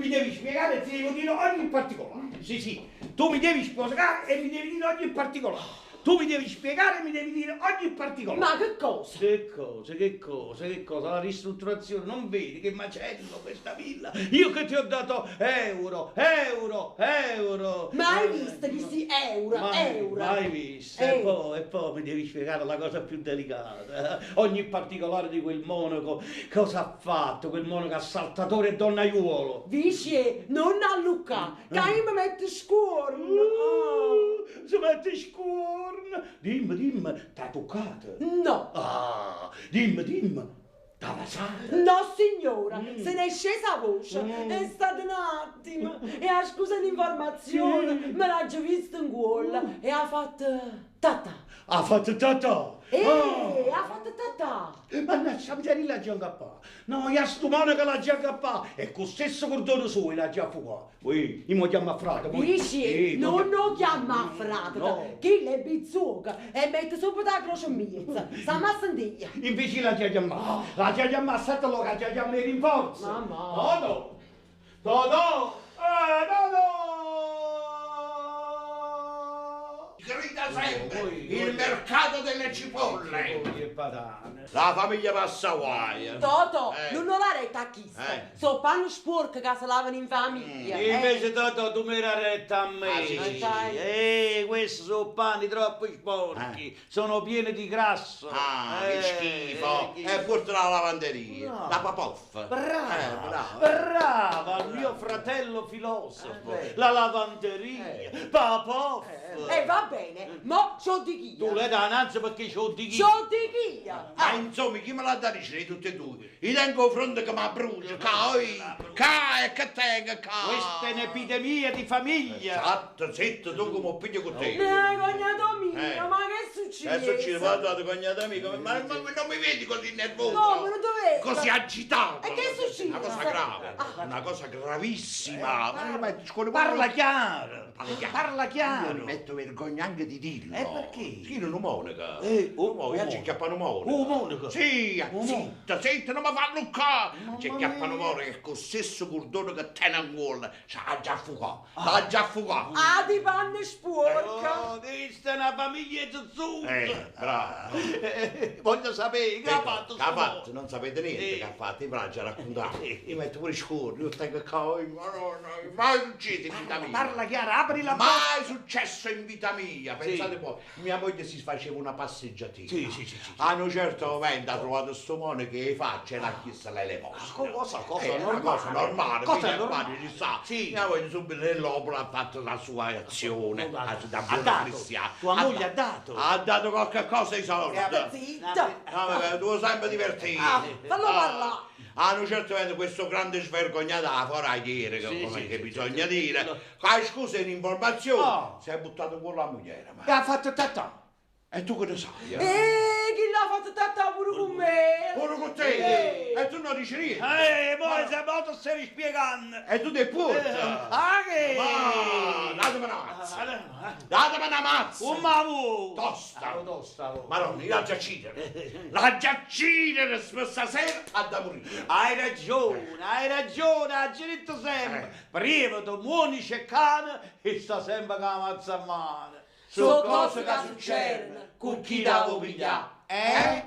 mi devi spiegare e ti devo dire ogni particolare. Sì, sì, tu mi devi spiegare e mi devi dire ogni particolare. Tu mi devi spiegare e mi devi dire ogni particolare. Ma che cosa? Che cosa, che cosa, che cosa? La ristrutturazione, non vedi che macello questa villa? Io che ti ho dato euro. Mai visto che si euro? Mai visto. E poi mi devi spiegare la cosa più delicata. Ogni particolare di quel monaco, cosa ha fatto quel monaco assaltatore e donnaiuolo? Dice, non a Luca, che io mi metto scorno. Si mette scorno. Dimmi, t'ha toccata? No. Ah, dimmi, t'ha vasata? No signora, se ne è scesa a voce, è stato un attimo, e ha scusa l'informazione, me l'ha già visto in gol e ha fatto tata. Ha fatto tata? Ha fatto tata. Mannaggia, mi la già incappata. No, io sto monaco l'ha già incappata. E con lo stesso cordone suo l'ha già fuoco. Poi, io mi chiamo a frate. Dici, non lo chiama a frate, No. che le bizzuca e mette subito la croce in mezzo. Sta ma sentire. Invece la già chiamata. La già chiamata, sette l'ora, la già chiamata in rinforzo. Mamma. Toto. Grida sempre il mercato delle cipolle. E patane. La famiglia passa guai. Toto, non ho la retta a chi sta. So panni sporchi che si lavano in famiglia. Invece Toto tu mi era retta a me. Ah, sì. Questi sono panni troppo sporchi. Sono pieni di grasso. Che schifo. E porta la lavanderia. No. La Papoff. Brava, il mio fratello filosofo. La lavanderia. Papà. Va bene, mo c'ho di chi. Tu le dai innanzi perché c'ho di chi. C'ho di chi. Ma insomma, chi me l'ha da dicere tutti e due? Io tengo fronte che mi brucia. Che tengo, Questa è un'epidemia di famiglia. Esatto, zitto, tu come piglio con te. Cognato mio, ma che succede? Adesso ci vado, cognata amica, ma non mi vedi così nervoso? No, ma non dovevi. Così agitato. E che succede? Una cosa grave, una cosa gravissima. Parla chiaro. Parla Io mi chiaro. metto vergogna anche di dirlo. Perché? Io non monaca. un Ci chiappano monaca. monaco? Sì, monaco. zitta, non mi fanno qua. Ci chiappano monaca che col stesso cordone che tiene a cuore. L'ha già fuocato. L'ha già fuocato. Di panne sporca. Questa è una famiglia zuzzuta. Bravo. Voglio sapere che ha fatto Che ha sto fatto? Non sapete niente che ha fatto. Io me l'ha già raccontato. Io metto pure i scorri. Io tengo qua. Mai succede in vita mia. Parla chiaro, apri la bocca. Mai successo in vita mia, pensate poi, mia moglie si faceva una passeggiatina. Sì. A un certo momento ha trovato sto monaco che faccia e l'ha chiesto lei le poste. Cosa Una normale. cosa normale, Cosa fino a normale. quando ci sta. Sì. Mia moglie subito nell'opera ha fatto la sua azione, da buona dato. cristiana. Tua moglie ha dato. Ha dato qualche cosa ai soldi. Zitta. No, vabbè, tu sempre divertito. Fallo parlare. A un certo momento questo grande svergognato a foragliere, che bisogna dire, scusa in informazione, si è buttato con la moglie. Che ha fatto tatà. E tu che ne sai? Chi l'ha fatto tata pure con me? Pure con te? E tu non dici niente? Poi se molto stavi spiegando. E tu ti puzza? Che? Datemi una mazza! Datemi una mazza! Un mamu. Tosta! Madonna, io la già cidere! La già cidere stasera ha da morire! Hai ragione, ha diritto sempre. Prima tu muonici e cane e sta sempre con la mazza a mano. So cose che succedono con chi da pigliare.